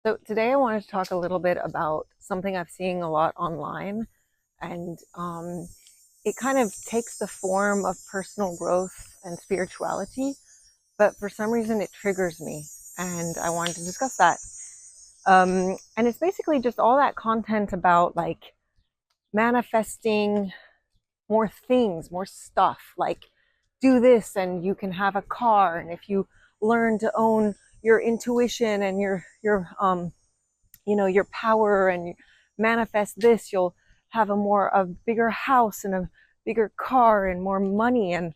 So today I wanted to talk a little bit about something I've seen a lot online, and it kind of takes the form of personal growth and spirituality, but for some reason it triggers me, and I wanted to discuss that. And it's basically just all that content about like manifesting more things, more stuff, like do this and you can have a car, and if you learn to own your intuition and your power and manifest this, you'll have a bigger house and a bigger car and more money. And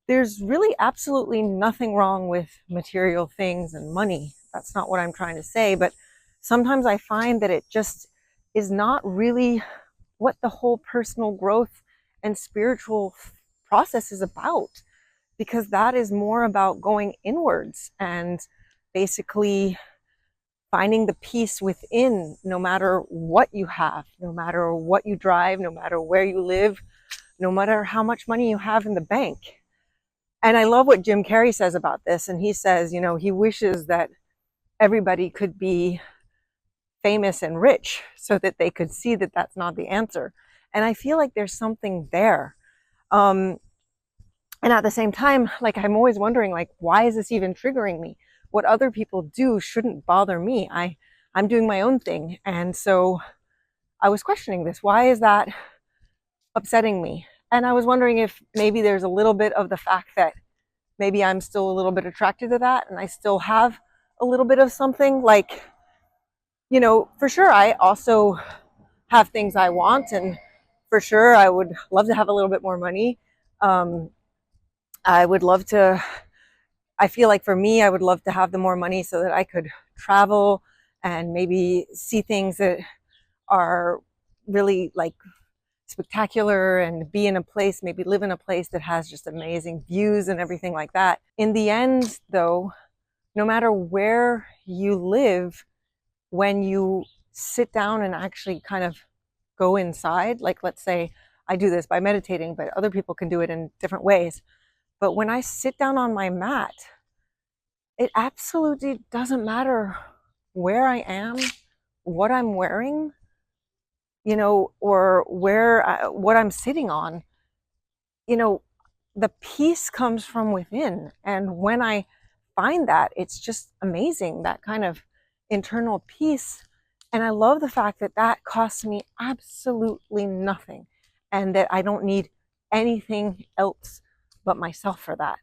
there's really absolutely nothing wrong with material things and money. That's not what I'm trying to say, but sometimes I find that it just is not really what the whole personal growth and spiritual process is about, because that is more about going inwards and basically finding the peace within, no matter what you have, no matter what you drive, no matter where you live, no matter how much money you have in the bank. And I love what Jim Carrey says about this. And he says, he wishes that everybody could be famous and rich so that they could see that that's not the answer. And I feel like there's something there. And at the same time, like, I'm always wondering, like, why is this even triggering me? What other people do shouldn't bother me. I'm doing my own thing. And so I was questioning this. Why is that upsetting me? And I was wondering if maybe there's a little bit of the fact that maybe I'm still a little bit attracted to that, and I still have a little bit of something. Like, for sure, I also have things I want, and for sure, I would love to have a little bit more money. I would love to, I feel like for me, I would love to have the more money so that I could travel and maybe see things that are really like spectacular, and be in a place, maybe live in a place that has just amazing views and everything like that. In the end, though, no matter where you live, when you sit down and actually kind of go inside, like, let's say I do this by meditating, but other people can do it in different ways. But when I sit down on my mat, it absolutely doesn't matter where I am, what I'm wearing, or what I'm sitting on. The peace comes from within. And when I find that, it's just amazing, that kind of internal peace. And I love the fact that that costs me absolutely nothing, and that I don't need anything else but myself for that.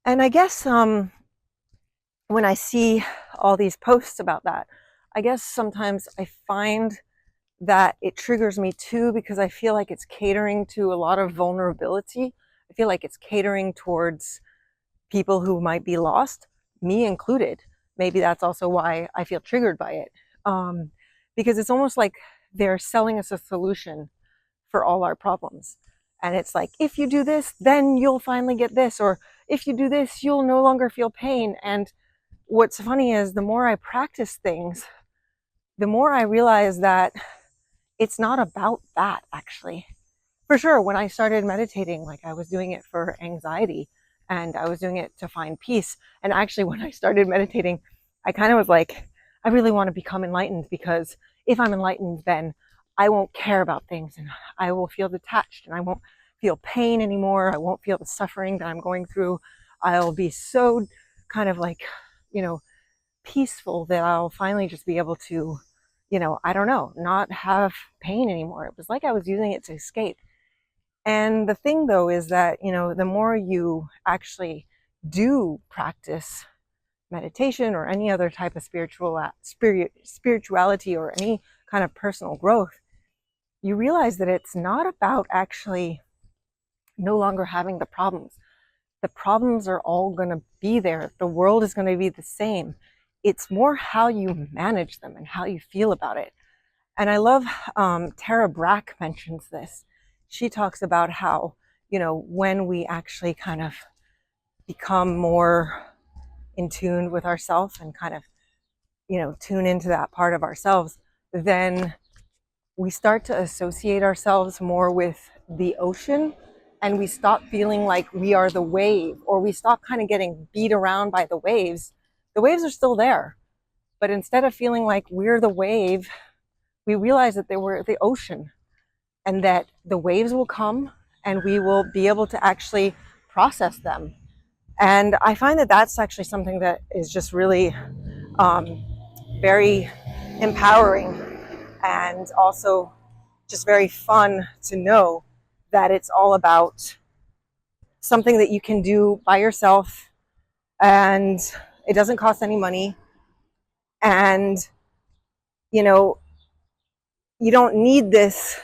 And I guess when I see all these posts about that, I guess sometimes I find that it triggers me too, because I feel like it's catering to a lot of vulnerability. I feel like it's catering towards people who might be lost, me included. Maybe that's also why I feel triggered by it. Because it's almost like they're selling us a solution for all our problems. And it's like, if you do this, then you'll finally get this. Or if you do this, you'll no longer feel pain. And what's funny is the more I practice things, the more I realize that it's not about that, actually. For sure, when I started meditating, like, I was doing it for anxiety, and I was doing it to find peace. And actually, when I started meditating, I kind of was like, I really want to become enlightened, because if I'm enlightened, then I won't care about things, and I will feel detached, and I won't feel pain anymore. I won't feel the suffering that I'm going through. I'll be so kind of like, peaceful, that I'll finally just be able to, I don't know, not have pain anymore. It was like I was using it to escape. And the thing, though, is that, the more you actually do practice meditation or any other type of spirituality or any kind of personal growth, you realize that it's not about actually no longer having the problems. The problems are all going to be there. The world is going to be the same. It's more how you manage them and how you feel about it. And I love Tara Brach mentions this. She talks about how, when we actually kind of become more in tune with ourselves and kind of, tune into that part of ourselves, then we start to associate ourselves more with the ocean, and we stop feeling like we are the wave, or we stop kind of getting beat around by the waves. The waves are still there. But instead of feeling like we're the wave, we realize that they were the ocean, and that the waves will come and we will be able to actually process them. And I find that that's actually something that is just really very empowering, and also just very fun to know that it's all about something that you can do by yourself, and it doesn't cost any money, and you know, you don't need this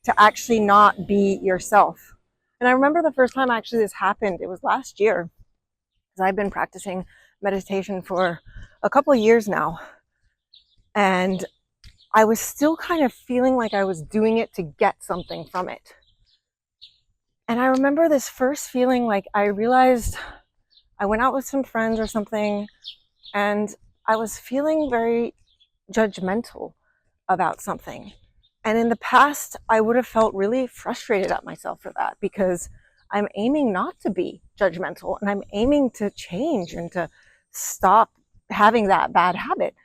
to actually not be yourself. And I remember the first time actually this happened, it was last year, because I've been practicing meditation for a couple of years now, and I was still kind of feeling like I was doing it to get something from it. And I remember this first feeling, like I realized I went out with some friends or something, and I was feeling very judgmental about something. And in the past, I would have felt really frustrated at myself for that, because I'm aiming not to be judgmental, and I'm aiming to change and to stop having that bad habit.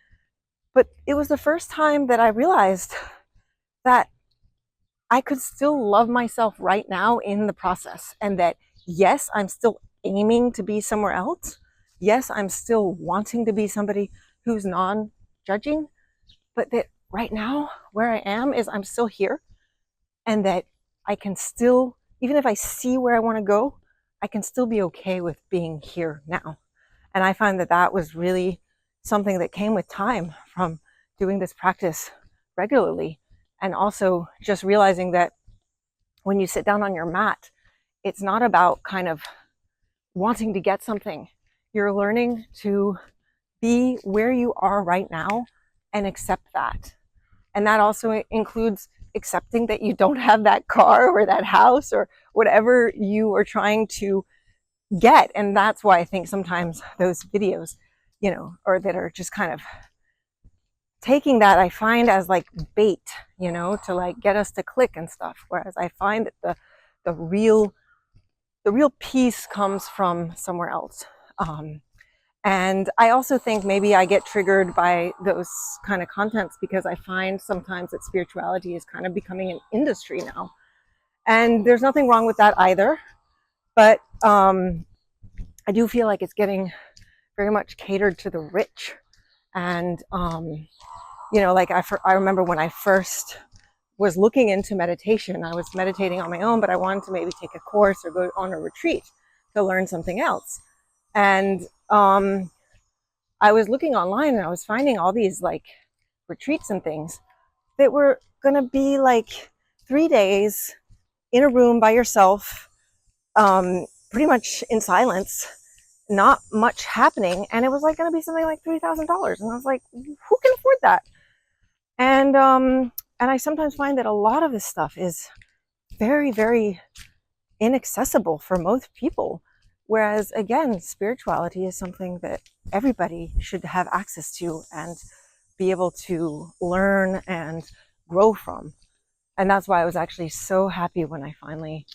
But it was the first time that I realized that I could still love myself right now in the process, and that yes, I'm still aiming to be somewhere else. Yes, I'm still wanting to be somebody who's non-judging, but that right now where I am is I'm still here, and that I can still, even if I see where I want to go, I can still be okay with being here now. And I find that that was really something that came with time from doing this practice regularly. And also just realizing that when you sit down on your mat, it's not about kind of wanting to get something. You're learning to be where you are right now and accept that. And that also includes accepting that you don't have that car or that house or whatever you are trying to get. And that's why I think sometimes those videos, or that are just kind of taking that, I find as like bait, to like get us to click and stuff. Whereas I find that the real peace comes from somewhere else. And I also think maybe I get triggered by those kind of contents because I find sometimes that spirituality is kind of becoming an industry now. And there's nothing wrong with that either. But I do feel like it's getting very much catered to the rich. And, like I remember when I first was looking into meditation, I was meditating on my own, but I wanted to maybe take a course or go on a retreat to learn something else. And I was looking online, and I was finding all these like retreats and things that were going to be like 3 days in a room by yourself, pretty much in silence, not much happening. And it was like going to be something like $3,000. And I was like, who can afford that? And I sometimes find that a lot of this stuff is very, very inaccessible for most people. Whereas again, spirituality is something that everybody should have access to and be able to learn and grow from. And that's why I was actually so happy when I finally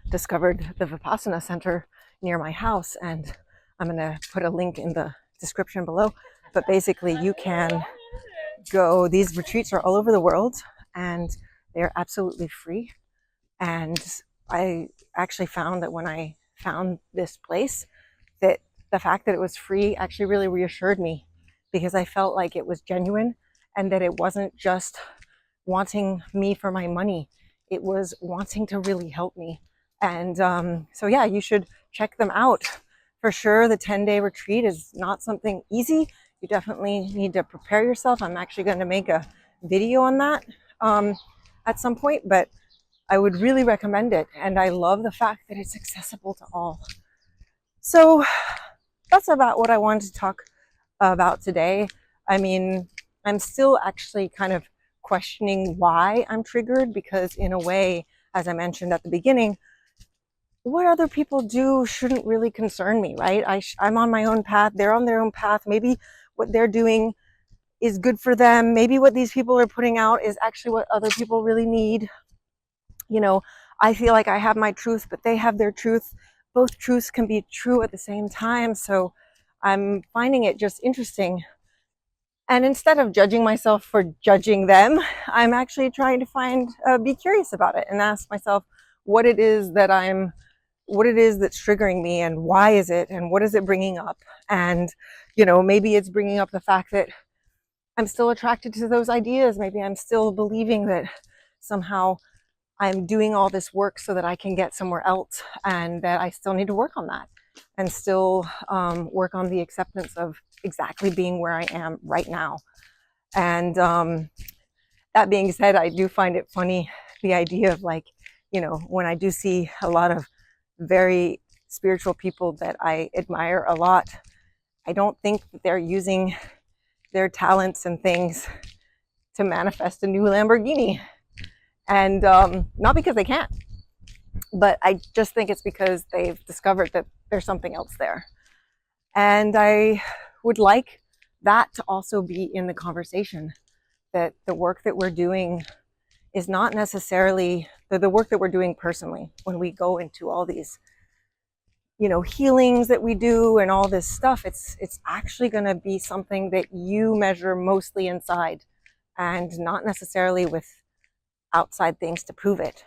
discovered the Vipassina Center near my house. And I'm going to put a link in the description below. But basically, you can go, these retreats are all over the world, and they're absolutely free. And I actually found that when I found this place, that the fact that it was free actually really reassured me, because I felt like it was genuine, and that it wasn't just wanting me for my money. It was wanting to really help me. And so yeah, you should check them out. For sure, the 10-day retreat is not something easy. You definitely need to prepare yourself. I'm actually going to make a video on that at some point, but I would really recommend it. And I love the fact that it's accessible to all. So that's about what I wanted to talk about today. I mean, I'm still actually kind of questioning why I'm triggered, because in a way, as I mentioned at the beginning, what other people do shouldn't really concern me, right? I'm on my own path. They're on their own path. Maybe what they're doing is good for them. Maybe what these people are putting out is actually what other people really need. I feel like I have my truth, but they have their truth. Both truths can be true at the same time. So I'm finding it just interesting. And instead of judging myself for judging them, I'm actually trying to be curious about it and ask myself what it is that's triggering me, and why is it, and what is it bringing up? And, maybe it's bringing up the fact that I'm still attracted to those ideas. Maybe I'm still believing that somehow I'm doing all this work so that I can get somewhere else, and that I still need to work on that, and still work on the acceptance of exactly being where I am right now. And that being said, I do find it funny, the idea of when I do see a lot of very spiritual people that I admire a lot, I don't think that they're using their talents and things to manifest a new Lamborghini. And not because they can't, but I just think it's because they've discovered that there's something else there. And I would like that to also be in the conversation, that the work that we're doing is not necessarily the work that we're doing personally when we go into all these healings that we do and all this stuff. It's actually going to be something that you measure mostly inside, and not necessarily with outside things to prove it.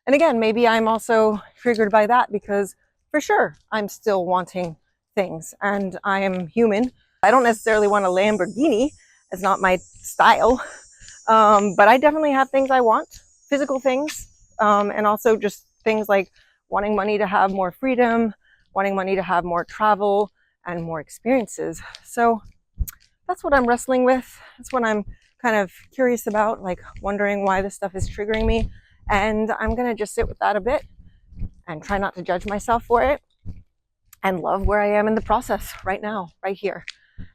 And again, maybe I'm also triggered by that, because for sure I'm still wanting things, and I am human. I don't necessarily want a Lamborghini. It's not my style. But I definitely have things I want, physical things, and also just things like wanting money to have more freedom, wanting money to have more travel and more experiences. So that's what I'm wrestling with. That's what I'm kind of curious about, like wondering why this stuff is triggering me. And I'm going to just sit with that a bit and try not to judge myself for it, and love where I am in the process right now, right here.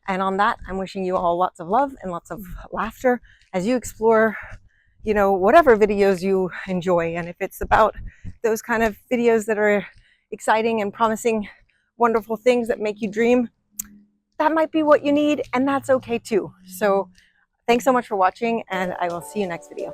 And on that, I'm wishing you all lots of love and lots of laughter as you explore, whatever videos you enjoy. And if it's about those kind of videos that are exciting and promising wonderful things that make you dream, that might be what you need, and that's okay too. So thanks so much for watching, and I will see you next video.